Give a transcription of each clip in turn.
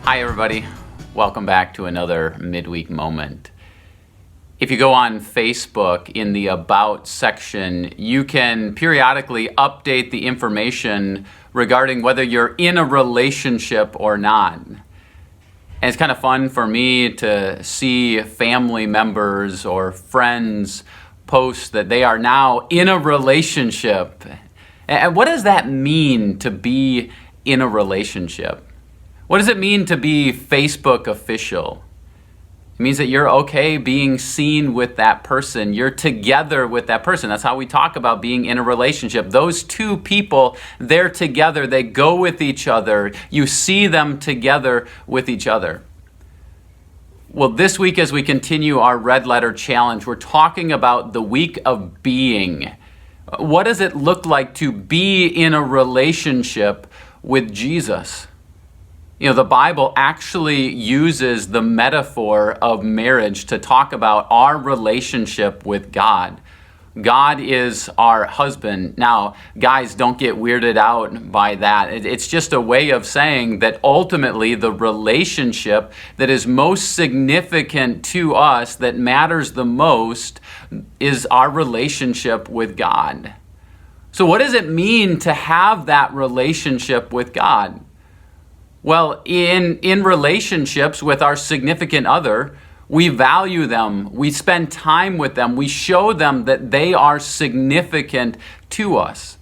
Hi, everybody. Welcome back to another midweek moment. If you go on Facebook in the About section, you can periodically update the information regarding whether you're in a relationship or not. And it's kind of fun for me to see family members or friends post that they are now in a relationship. And what does that mean to be in a relationship? What does it mean to be Facebook official? It means that you're okay being seen with that person. You're together with that person. That's how we talk about being in a relationship. Those two people, they're together. They go with each other. You see them together with each other. Well, this week as we continue our Red Letter Challenge, we're talking about the week of being. What does it look like to be in a relationship with Jesus? You know, the Bible actually uses the metaphor of marriage to talk about our relationship with God. God is our husband. Now, guys, don't get weirded out by that. It's just a way of saying that ultimately the relationship that is most significant to us, that matters the most, is our relationship with God. So what does it mean to have that relationship with God? Well, in relationships with our significant other, we value them, we spend time with them, we show them that they are significant to us.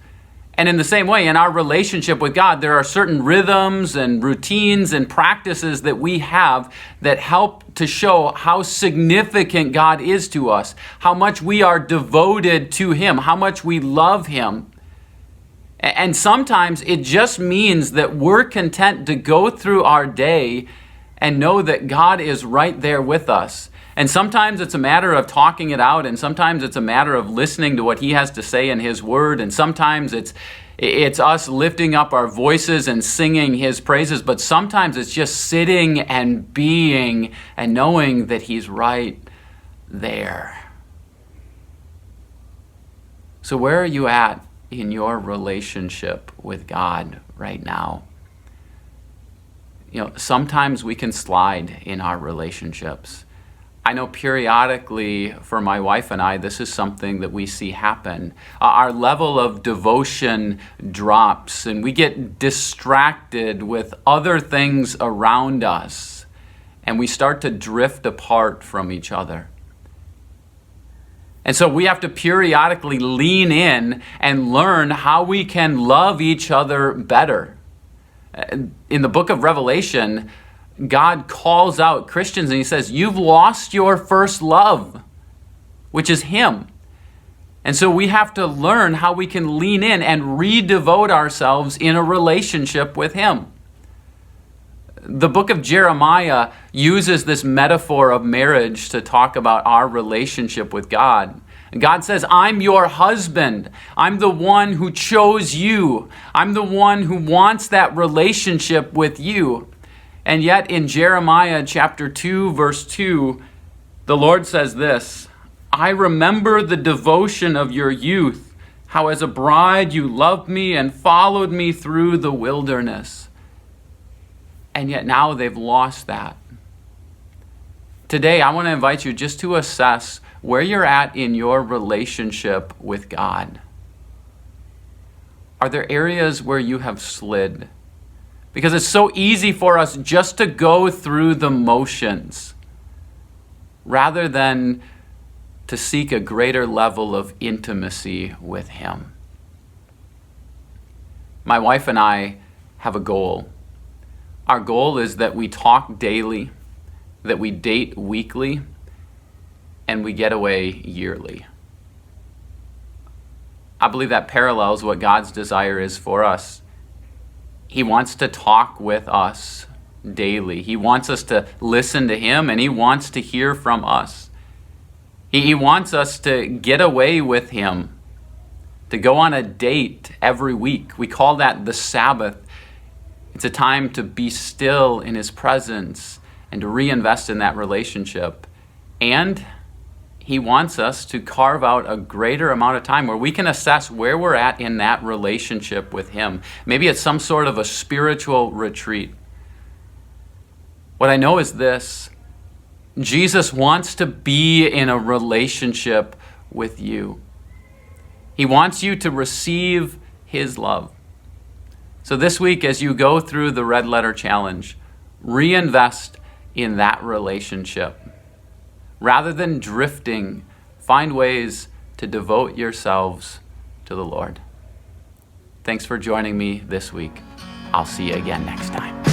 And in the same way, in our relationship with God, there are certain rhythms and routines and practices that we have that help to show how significant God is to us, how much we are devoted to Him, how much we love Him. And sometimes it just means that we're content to go through our day and know that God is right there with us. And sometimes it's a matter of talking it out, and sometimes it's a matter of listening to what He has to say in His Word, and sometimes it's us lifting up our voices and singing His praises, but sometimes it's just sitting and being and knowing that He's right there. So where are you at in your relationship with God right now? You know, sometimes we can slide in our relationships. I know periodically for my wife and I, this is something that we see happen. Our level of devotion drops and we get distracted with other things around us and we start to drift apart from each other. And so we have to periodically lean in and learn how we can love each other better. In the book of Revelation, God calls out Christians and He says, you've lost your first love, which is Him. And so we have to learn how we can lean in and redevote ourselves in a relationship with Him. The book of Jeremiah uses this metaphor of marriage to talk about our relationship with God. And God says, I'm your husband. I'm the one who chose you. I'm the one who wants that relationship with you. And yet in Jeremiah chapter 2, verse 2, the Lord says this, I remember the devotion of your youth, how as a bride you loved me and followed me through the wilderness. And yet now they've lost that. Today, I want to invite you just to assess where you're at in your relationship with God. Are there areas where you have slid? Because it's so easy for us just to go through the motions rather than to seek a greater level of intimacy with Him. My wife and I have a goal. Our goal is that we talk daily, that we date weekly, and we get away yearly. I believe that parallels what God's desire is for us. He wants to talk with us daily. He wants us to listen to Him, and He wants to hear from us. He wants us to get away with Him, to go on a date every week. We call that the Sabbath. It's a time to be still in His presence and to reinvest in that relationship. And He wants us to carve out a greater amount of time where we can assess where we're at in that relationship with Him. Maybe it's some sort of a spiritual retreat. What I know is this: Jesus wants to be in a relationship with you. He wants you to receive his love. So this week, as you go through the Red Letter Challenge, reinvest in that relationship. Rather than drifting, find ways to devote yourselves to the Lord. Thanks for joining me this week. I'll see you again next time.